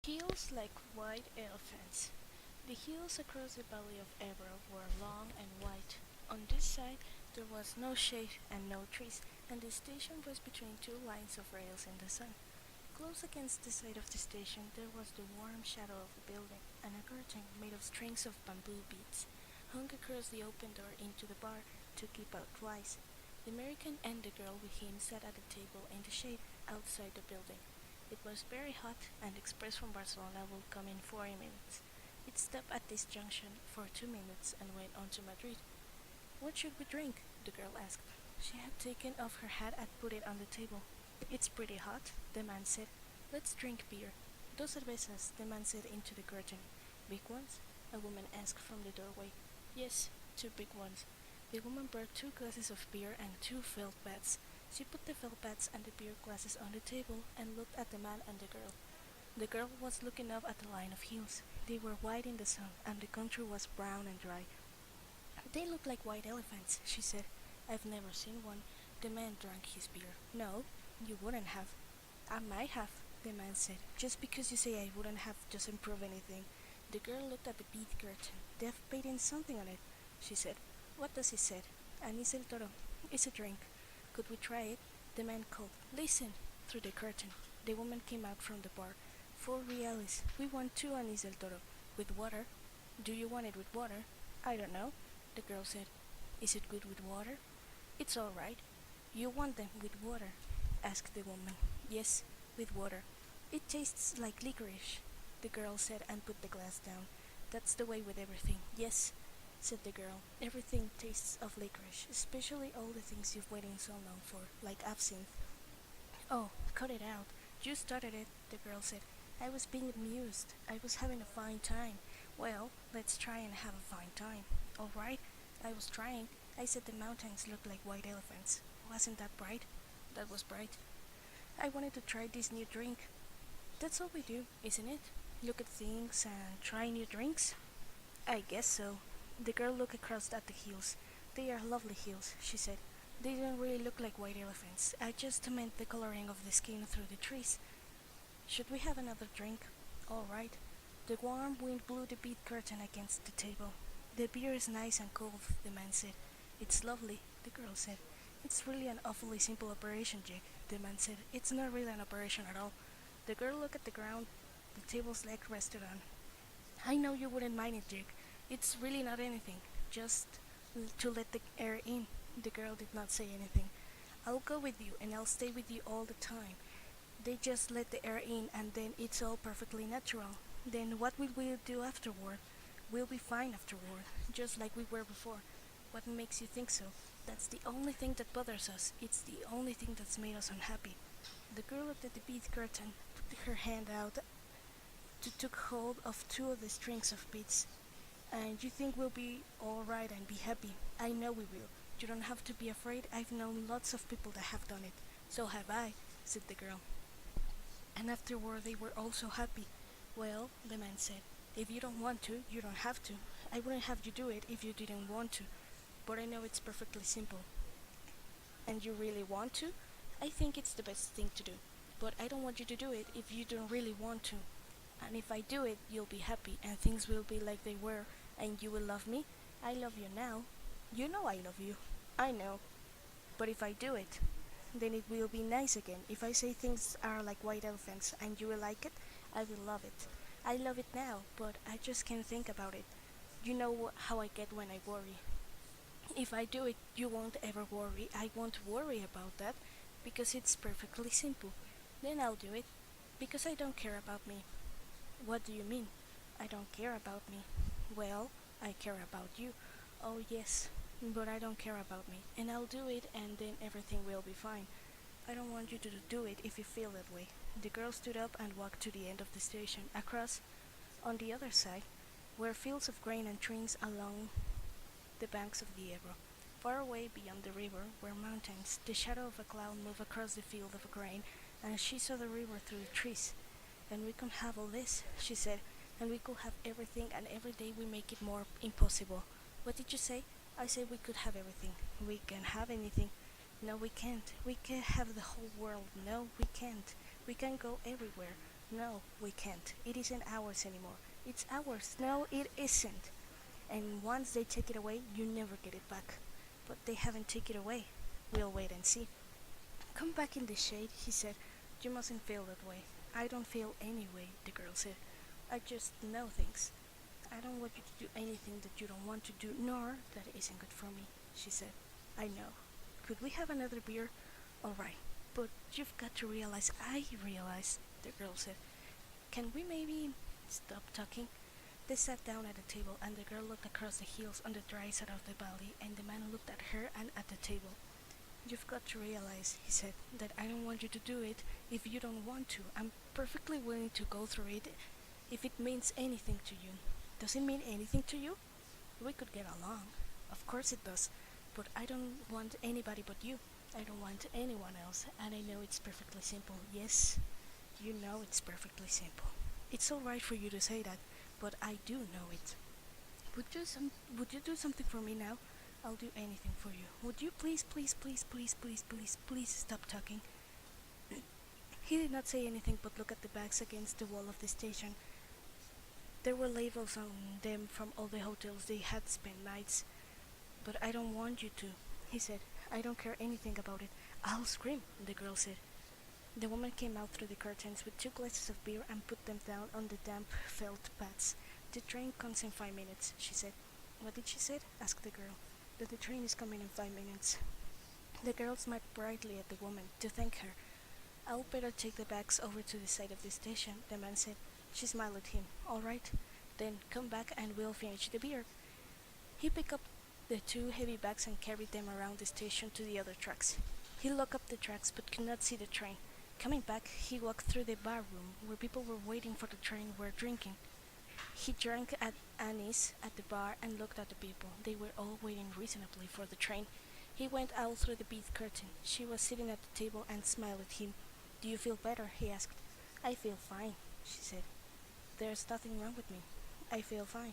Hills like white elephants. The hills across the valley of Ebro were long and white. On this side there was no shade and no trees, and the station was between two lines of rails in the sun. Close against the side of the station there was the warm shadow of a building, and a curtain made of strings of bamboo beads hung across the open door into the bar to keep out flies. The American and the girl with him sat at a table in the shade outside the building. It was very hot, and the express from Barcelona will come in 40 minutes. It stopped at this junction for 2 minutes and went on to Madrid. What should we drink? The girl asked. She had taken off her hat and put it on the table. It's pretty hot, the man said. Let's drink beer. Dos cervezas, the man said into the curtain. Big ones? A woman asked from the doorway. Yes, two big ones. The woman brought 2 glasses of beer and 2 felt pads. She put the felt pads and the beer glasses on the table and looked at the man and the girl. The girl was looking up at the line of hills. They were white in the sun, and the country was brown and dry. They look like white elephants, she said. I've never seen one. The man drank his beer. No, you wouldn't have. I might have, the man said. Just because you say I wouldn't have doesn't prove anything. The girl looked at the bead curtain. They've painted something on it, she said. What does it say? Anis el toro. It's a drink. Could we try it? The man called. Listen! Through the curtain. The woman came out from the bar. 4 reales. We want 2 anis del toro. With water. Do you want it with water? I don't know, the girl said. Is it good with water? It's all right. You want them with water? Asked the woman. Yes, with water. It tastes like licorice, the girl said and put the glass down. That's the way with everything. Yes, said the girl. Everything tastes of licorice, especially all the things you've waited so long for, like absinthe. Oh, cut it out. You started it, the girl said. I was being amused. I was having a fine time. Well, let's try and have a fine time. All right? I was trying. I said the mountains looked like white elephants. Wasn't that bright? That was bright. I wanted to try this new drink. That's all we do, isn't it? Look at things and try new drinks? I guess so. The girl looked across at the hills. They are lovely hills, she said. They don't really look like white elephants. I just meant the coloring of the skin through the trees. Should we have another drink? All right. The warm wind blew the bead curtain against the table. The beer is nice and cold, the man said. It's lovely, the girl said. It's really an awfully simple operation, Jake, the man said. It's not really an operation at all. The girl looked at the ground the table's leg rested on. I know you wouldn't mind it, Jake. It's really not anything. Just to let the air in. The girl did not say anything. I'll go with you and I'll stay with you all the time. They just let the air in and then it's all perfectly natural. Then what will we do afterward? We'll be fine afterward, just like we were before. What makes you think so? That's the only thing that bothers us. It's the only thing that's made us unhappy. The girl looked at the bead curtain, put her hand out to took hold of 2 of the strings of beads. And you think we'll be all right and be happy? I know we will. You don't have to be afraid. I've known lots of people that have done it. So have I, said the girl. And afterward they were all so happy. Well, the man said, if you don't want to, you don't have to. I wouldn't have you do it if you didn't want to. But I know it's perfectly simple. And you really want to? I think it's the best thing to do. But I don't want you to do it if you don't really want to. And if I do it, you'll be happy and things will be like they were and you will love me. I love you now. You know I love you. I know. But if I do it, then it will be nice again. If I say things are like white elephants and you will like it, I will love it. I love it now, but I just can't think about it. You know how I get when I worry. If I do it, you won't ever worry. I won't worry about that because it's perfectly simple. Then I'll do it because I don't care about me. What do you mean? I don't care about me. Well, I care about you. Oh, yes, but I don't care about me. And I'll do it and then everything will be fine. I don't want you to do it if you feel that way. The girl stood up and walked to the end of the station. Across, on the other side, were fields of grain and trees along the banks of the Ebro. Far away beyond the river were mountains. The shadow of a cloud moved across the field of grain, and she saw the river through the trees. And we can have all this, she said, and we could have everything, and every day we make it more impossible. What did you say? I said we could have everything. We can have anything. No, we can't. We can have the whole world. No, we can't. We can go everywhere. No, we can't. It isn't ours anymore. It's ours. No, it isn't. And once they take it away, you never get it back. But they haven't taken it away. We'll wait and see. Come back in the shade, he said. You mustn't feel that way. I don't feel any way, the girl said. I just know things. I don't want you to do anything that you don't want to do, nor that isn't good for me, she said. I know. Could we have another beer? All right. But you've got to realize, I realize, the girl said. Can we maybe stop talking? They sat down at the table, and the girl looked across the hills on the dry side of the valley, and the man looked at her and at the table. You've got to realize, he said, that I don't want you to do it if you don't want to. I'm perfectly willing to go through it if it means anything to you. Does it mean anything to you? We could get along. Of course it does. But I don't want anybody but you. I don't want anyone else, and I know it's perfectly simple. Yes, you know it's perfectly simple. It's all right for you to say that, but I do know it. Would you do something for me now? I'll do anything for you. Would you please, please, please, please, please, please, please stop talking? He did not say anything but look at the bags against the wall of the station. There were labels on them from all the hotels they had spent nights. But I don't want you to, he said. I don't care anything about it. I'll scream, the girl said. The woman came out through the curtains with 2 glasses of beer and put them down on the damp felt pads. The train comes in 5 minutes, she said. What did she say? Asked the girl. That the train is coming in 5 minutes. The girl smiled brightly at the woman to thank her. I'll better take the bags over to the side of the station, the man said. She smiled at him. All right, then come back and we'll finish the beer. He picked up the 2 heavy bags and carried them around the station to the other tracks. He looked up the tracks but could not see the train. Coming back, he walked through the bar room where people were waiting for the train were drinking. He drank at Annie's at the bar and looked at the people. They were all waiting reasonably for the train. He went out through the big curtain. She was sitting at the table and smiled at him. Do you feel better? He asked. I feel fine, she said. There's nothing wrong with me. I feel fine.